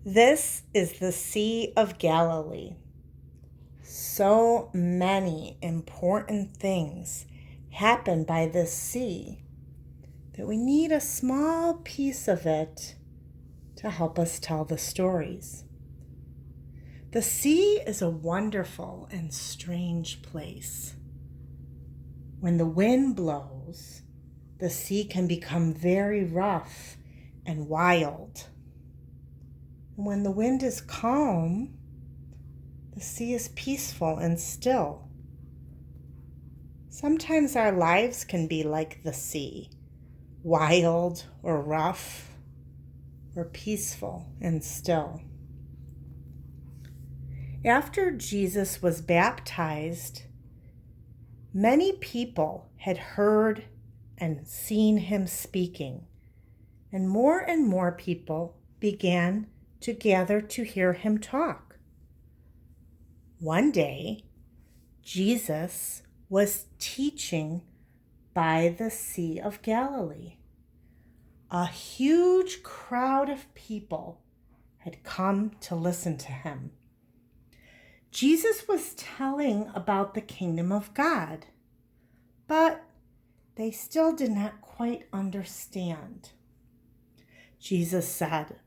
This is the Sea of Galilee. So many important things happen by this sea that we need a small piece of it to help us tell the stories. The sea is a wonderful and strange place. When the wind blows, the sea can become very rough and wild. And when the wind is calm, the sea is peaceful and still. Sometimes our lives can be like the sea, wild or rough or peaceful and still. After Jesus was baptized, many people had heard and seen him speaking, and more people began to gather to hear him talk. One day, Jesus was teaching by the Sea of Galilee. A huge crowd of people had come to listen to him. Jesus was telling about the kingdom of God, but they still did not quite understand. Jesus said,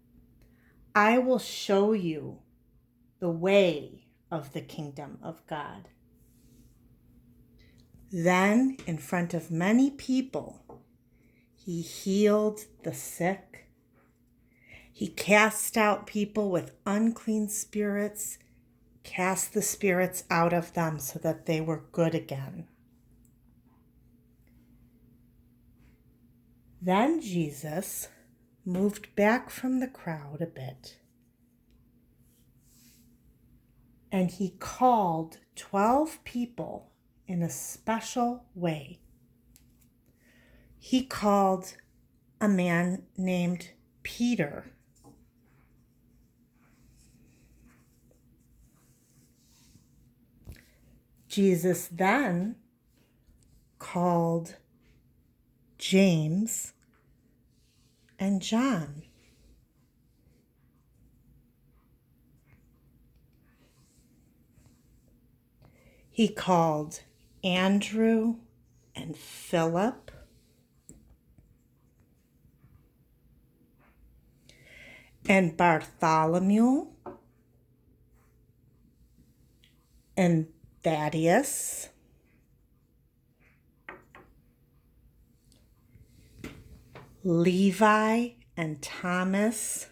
"I will show you the way of the kingdom of God." Then, in front of many people, he healed the sick. He cast out people with unclean spirits, cast the spirits out of them so that they were good again. Then Jesus moved back from the crowd a bit, and he called 12 people in a special way. He called a man named Peter. Jesus then called James and John. He called Andrew and Philip, and Bartholomew and Thaddeus, Levi and Thomas,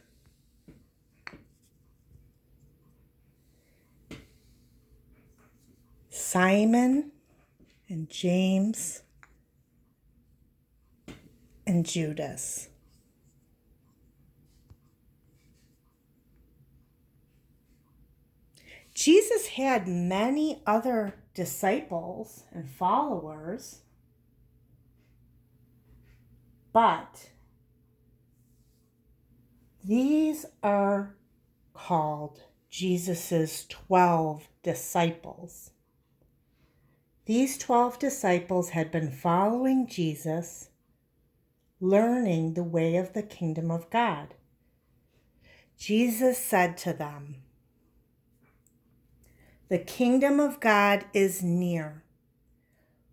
Simon and James and Judas. Jesus had many other disciples and followers, but these are called Jesus's 12 disciples. These 12 disciples had been following Jesus, learning the way of the kingdom of God. Jesus said to them, "The kingdom of God is near.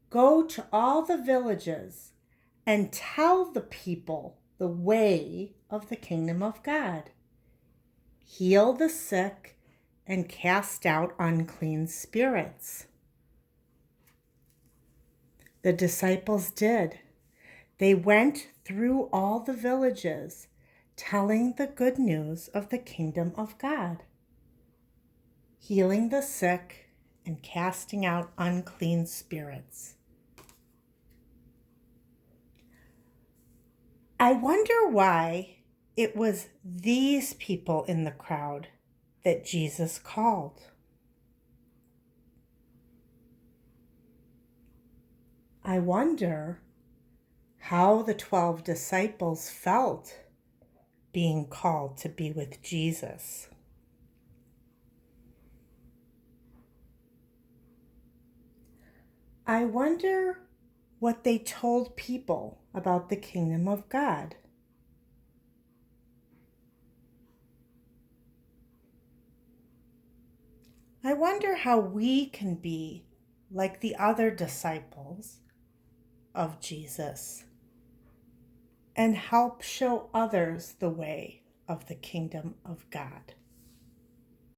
Go to all the villages and tell the people the way of the kingdom of God. Heal the sick and cast out unclean spirits." The disciples did. They went through all the villages, telling the good news of the kingdom of God, healing the sick and casting out unclean spirits. I wonder why it was these people in the crowd that Jesus called. I wonder how the 12 disciples felt being called to be with Jesus. I wonder what they told people about the kingdom of God. I wonder how we can be like the other disciples of Jesus and help show others the way of the kingdom of God.